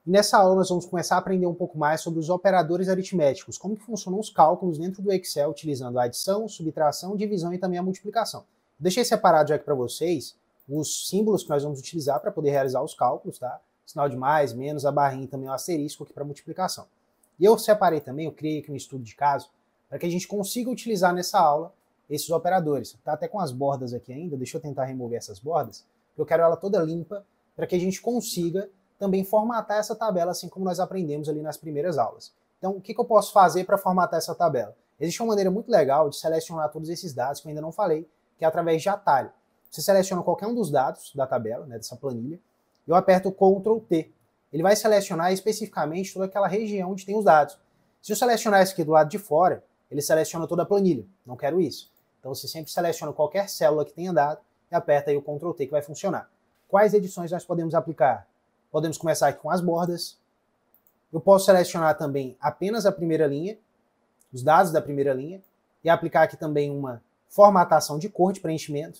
E nessa aula nós vamos começar a aprender um pouco mais sobre os operadores aritméticos, como que funcionam os cálculos dentro do Excel, utilizando a adição, subtração, divisão e também a multiplicação. Deixei separado já aqui para vocês os símbolos que nós vamos utilizar para poder realizar os cálculos, tá? Sinal de mais, menos, a barrinha e também o asterisco aqui para multiplicação. E eu separei também, eu criei aqui um estudo de caso, para que a gente consiga utilizar nessa aula esses operadores. Tá até com as bordas aqui ainda, deixa eu tentar remover essas bordas, porque eu quero ela toda limpa, para que a gente consiga também formatar essa tabela, assim como nós aprendemos ali nas primeiras aulas. Então, o que eu posso fazer para formatar essa tabela? Existe uma maneira muito legal de selecionar todos esses dados, que eu ainda não falei, que é através de atalho. Você seleciona qualquer um dos dados da tabela, né, dessa planilha, e eu aperto o Ctrl T. Ele vai selecionar especificamente toda aquela região onde tem os dados. Se eu selecionar isso aqui do lado de fora, ele seleciona toda a planilha. Não quero isso. Então você sempre seleciona qualquer célula que tenha dado e aperta aí o Ctrl T que vai funcionar. Quais edições nós podemos aplicar? Podemos começar aqui com as bordas. Eu posso selecionar também apenas a primeira linha, os dados da primeira linha, e aplicar aqui também uma formatação de cor de preenchimento.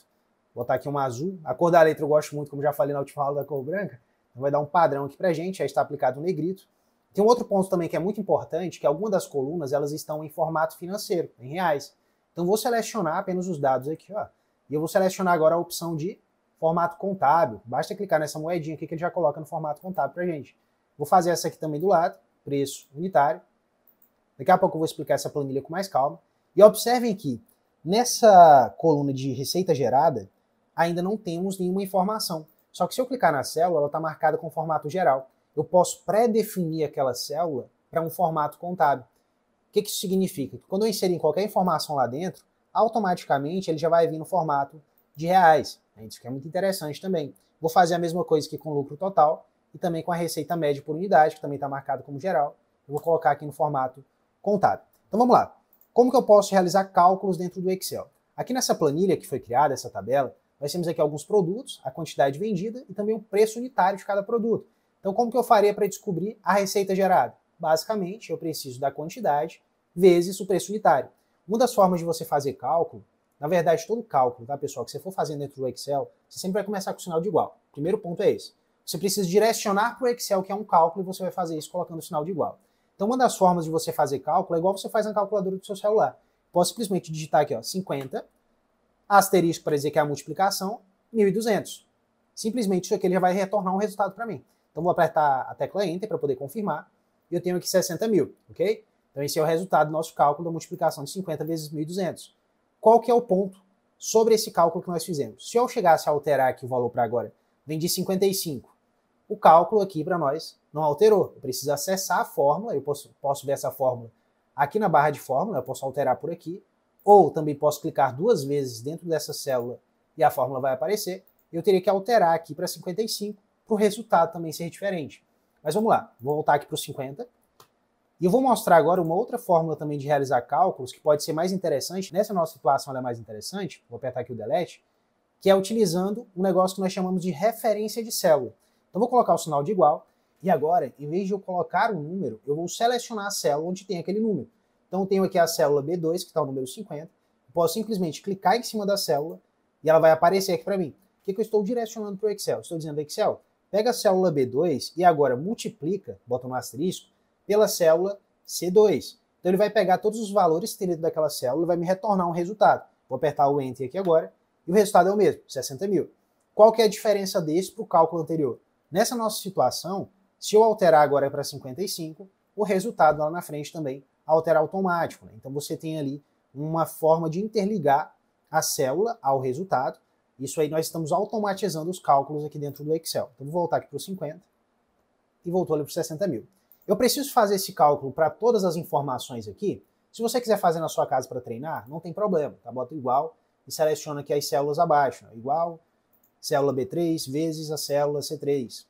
Vou botar aqui uma azul. A cor da letra eu gosto muito, como já falei na última aula, da cor branca. Então vai dar um padrão aqui pra gente, já está aplicado o negrito. Tem um outro ponto também que é muito importante, que algumas das colunas elas estão em formato financeiro, em reais. Então vou selecionar apenas os dados aqui, ó. E eu vou selecionar agora a opção de formato contábil. Basta clicar nessa moedinha aqui que ele já coloca no formato contábil pra gente. Vou fazer essa aqui também do lado, preço unitário. Daqui a pouco eu vou explicar essa planilha com mais calma. E observem que nessa coluna de receita gerada, ainda não temos nenhuma informação. Só que se eu clicar na célula, ela está marcada com formato geral. Eu posso pré-definir aquela célula para um formato contábil. O que isso significa? Que quando eu inserir qualquer informação lá dentro, automaticamente ele já vai vir no formato de reais. Isso que é muito interessante também. Vou fazer a mesma coisa aqui com o lucro total e também com a receita média por unidade, que também está marcado como geral. Eu vou colocar aqui no formato contábil. Então vamos lá. Como que eu posso realizar cálculos dentro do Excel? Aqui nessa planilha que foi criada, essa tabela, nós temos aqui alguns produtos, a quantidade vendida e também o preço unitário de cada produto. Então como que eu faria para descobrir a receita gerada? Basicamente, eu preciso da quantidade vezes o preço unitário. Uma das formas de você fazer cálculo, na verdade todo cálculo, tá pessoal, que você for fazer dentro do Excel, você sempre vai começar com o sinal de igual. O primeiro ponto é esse. Você precisa direcionar para o Excel, que é um cálculo, e você vai fazer isso colocando o sinal de igual. Então uma das formas de você fazer cálculo é igual você faz na calculadora do seu celular. Posso simplesmente digitar aqui, ó, 50, asterisco para dizer que é a multiplicação, 1.200. Simplesmente isso aqui ele já vai retornar um resultado para mim. Então vou apertar a tecla Enter para poder confirmar, e eu tenho aqui 60 mil, ok? Então esse é o resultado do nosso cálculo da multiplicação de 50 vezes 1.200. Qual que é o ponto sobre esse cálculo que nós fizemos? Se eu chegasse a alterar aqui o valor para agora, vem de 55. O cálculo aqui para nós não alterou. Eu preciso acessar a fórmula, eu posso ver essa fórmula aqui na barra de fórmula, eu posso alterar por aqui, ou também posso clicar duas vezes dentro dessa célula e a fórmula vai aparecer. Eu teria que alterar aqui para 55 para o resultado também ser diferente. Mas vamos lá, vou voltar aqui para o 50. E eu vou mostrar agora uma outra fórmula também de realizar cálculos que pode ser mais interessante. Nessa nossa situação ela é mais interessante, vou apertar aqui o Delete, que é utilizando um negócio que nós chamamos de referência de célula. Então vou colocar o sinal de igual, e agora, em vez de eu colocar um número, eu vou selecionar a célula onde tem aquele número. Então eu tenho aqui a célula B2, que está o número 50, eu posso simplesmente clicar em cima da célula, e ela vai aparecer aqui para mim. O que eu estou direcionando para o Excel? Estou dizendo, Excel, pega a célula B2 e agora multiplica, bota no asterisco, pela célula C2. Então ele vai pegar todos os valores que tem dentro daquela célula e vai me retornar um resultado. Vou apertar o Enter aqui agora, e o resultado é o mesmo, 60 mil. Qual que é a diferença desse para o cálculo anterior? Nessa nossa situação, se eu alterar agora para 55, o resultado lá na frente também altera automático. Né? Então você tem ali uma forma de interligar a célula ao resultado. Isso aí nós estamos automatizando os cálculos aqui dentro do Excel. Então vou voltar aqui para o 50 e voltou ali para os 60 mil. Eu preciso fazer esse cálculo para todas as informações aqui. Se você quiser fazer na sua casa para treinar, não tem problema. Tá? Bota igual e seleciona aqui as células abaixo. Né? Igual célula B3 vezes a célula C3.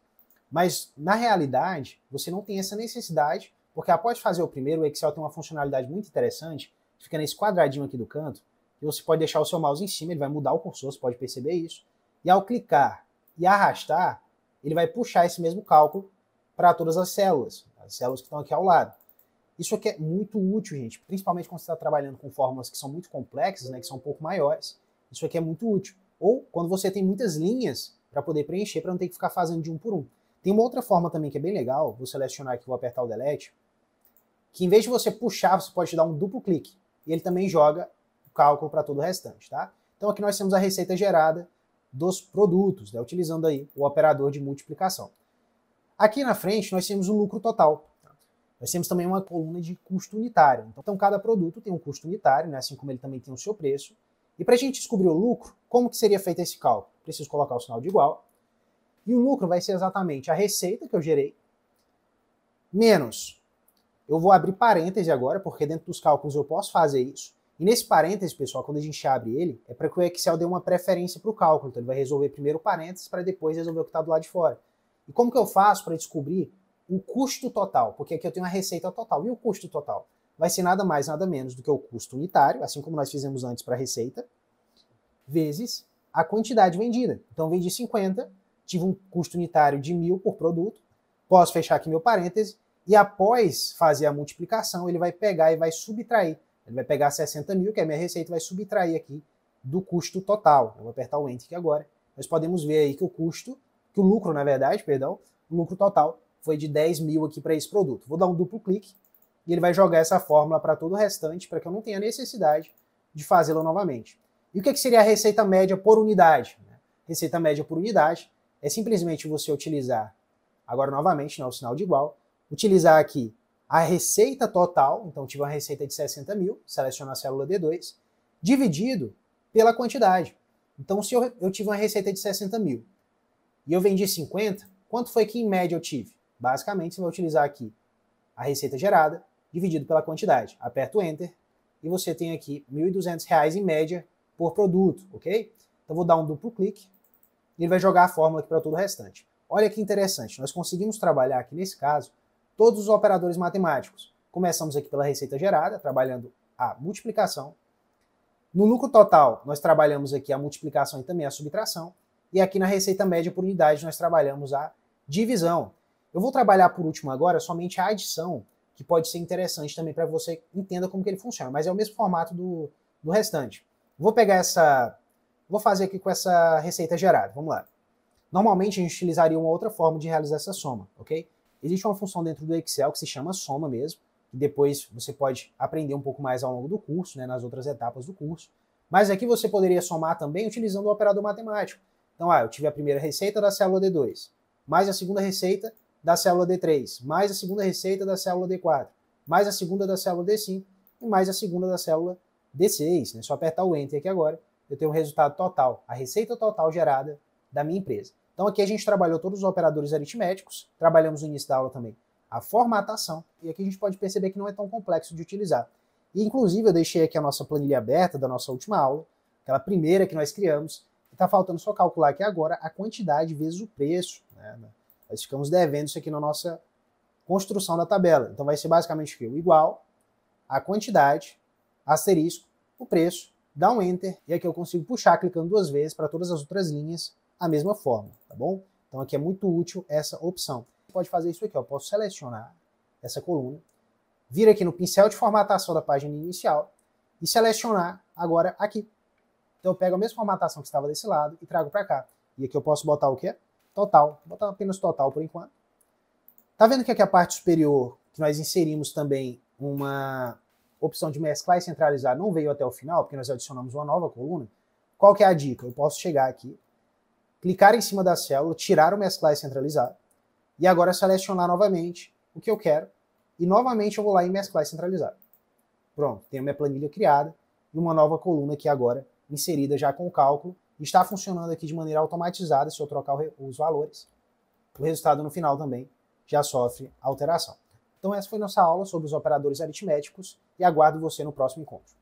Mas, na realidade, você não tem essa necessidade, porque após fazer o primeiro, o Excel tem uma funcionalidade muito interessante, que fica nesse quadradinho aqui do canto, e você pode deixar o seu mouse em cima, ele vai mudar o cursor, você pode perceber isso, e ao clicar e arrastar, ele vai puxar esse mesmo cálculo para todas as células que estão aqui ao lado. Isso aqui é muito útil, gente, principalmente quando você está trabalhando com fórmulas que são muito complexas, né, que são um pouco maiores, isso aqui é muito útil. Ou quando você tem muitas linhas para poder preencher, para não ter que ficar fazendo de um por um. Tem uma outra forma também que é bem legal, vou selecionar aqui, vou apertar o Delete, que em vez de você puxar, você pode dar um duplo clique, e ele também joga o cálculo para todo o restante, tá? Então aqui nós temos a receita gerada dos produtos, né, utilizando aí o operador de multiplicação. Aqui na frente nós temos o lucro total. Nós temos também uma coluna de custo unitário. Então cada produto tem um custo unitário, né, assim como ele também tem o seu preço. E para a gente descobrir o lucro, como que seria feito esse cálculo? Preciso colocar o sinal de igual. E o lucro vai ser exatamente a receita que eu gerei, menos, eu vou abrir parêntese agora, porque dentro dos cálculos eu posso fazer isso. E nesse parêntese, pessoal, quando a gente abre ele, é para que o Excel dê uma preferência para o cálculo. Então ele vai resolver primeiro o parênteses para depois resolver o que está do lado de fora. E como que eu faço para descobrir o custo total? Porque aqui eu tenho a receita total. E o custo total? Vai ser nada mais, nada menos do que o custo unitário, assim como nós fizemos antes para a receita, vezes a quantidade vendida. Então vendi 50, tive um custo unitário de 1.000 por produto, posso fechar aqui meu parêntese, e após fazer a multiplicação, ele vai pegar e vai subtrair. Ele vai pegar 60.000, que é a minha receita, e vai subtrair aqui do custo total. Eu vou apertar o Enter aqui agora. Nós podemos ver aí que o lucro, na verdade, perdão, o lucro total foi de 10.000 aqui para esse produto. Vou dar um duplo clique e ele vai jogar essa fórmula para todo o restante, para que eu não tenha necessidade de fazê-la novamente. E o que seria a receita média por unidade? Receita média por unidade é simplesmente você utilizar, agora novamente, o sinal de igual, utilizar aqui a receita total, então tive uma receita de 60.000, seleciono a célula D2, dividido pela quantidade. Então se eu tive uma receita de 60.000 e eu vendi 50, quanto foi que em média eu tive? Basicamente você vai utilizar aqui a receita gerada, dividido pela quantidade. Aperta o Enter e você tem aqui R$ 1.200 em média por produto, ok? Então vou dar um duplo clique e ele vai jogar a fórmula aqui para todo o restante. Olha que interessante, nós conseguimos trabalhar aqui nesse caso todos os operadores matemáticos. Começamos aqui pela receita gerada, trabalhando a multiplicação. No lucro total, nós trabalhamos aqui a multiplicação e também a subtração. E aqui na receita média por unidade, nós trabalhamos a divisão. Eu vou trabalhar por último agora somente a adição, que pode ser interessante também para que você entenda como que ele funciona, mas é o mesmo formato do restante. Vou fazer aqui com essa receita gerada, vamos lá. Normalmente a gente utilizaria uma outra forma de realizar essa soma, ok? Existe uma função dentro do Excel que se chama soma mesmo, que depois você pode aprender um pouco mais ao longo do curso, né, nas outras etapas do curso. Mas aqui você poderia somar também utilizando o operador matemático. Então, eu tive a primeira receita da célula D2, mais a segunda receita da célula D3, mais a segunda receita da célula D4, mais a segunda da célula D5 e mais a segunda da célula D6. Né? Só apertar o Enter aqui agora, eu tenho o resultado total, a receita total gerada da minha empresa. Então aqui a gente trabalhou todos os operadores aritméticos, trabalhamos no início da aula também a formatação, e aqui a gente pode perceber que não é tão complexo de utilizar. E inclusive eu deixei aqui a nossa planilha aberta da nossa última aula, aquela primeira que nós criamos, e está faltando só calcular aqui agora a quantidade vezes o preço. Né? Nós ficamos devendo isso aqui na nossa construção da tabela. Então vai ser basicamente o quê? O igual, a quantidade, asterisco, o preço, dá um Enter, e aqui eu consigo puxar clicando 2 vezes para todas as outras linhas a mesma forma, tá bom? Então aqui é muito útil essa opção. Você pode fazer isso aqui, eu posso selecionar essa coluna, vir aqui no pincel de formatação da página inicial e selecionar agora aqui. Então eu pego a mesma formatação que estava desse lado e trago para cá. E aqui eu posso botar o quê? Total. Vou botar apenas total por enquanto. Tá vendo que aqui a parte superior, que nós inserimos também uma opção de mesclar e centralizar, não veio até o final, porque nós adicionamos uma nova coluna. Qual que é a dica? Eu posso chegar aqui, clicar em cima da célula, tirar o mesclar e centralizar, e agora selecionar novamente o que eu quero, e novamente eu vou lá em mesclar e centralizar. Pronto, tenho minha planilha criada, e uma nova coluna aqui agora, inserida já com o cálculo, e está funcionando aqui de maneira automatizada, se eu trocar os valores. O resultado no final também já sofre alteração. Então essa foi nossa aula sobre os operadores aritméticos, e aguardo você no próximo encontro.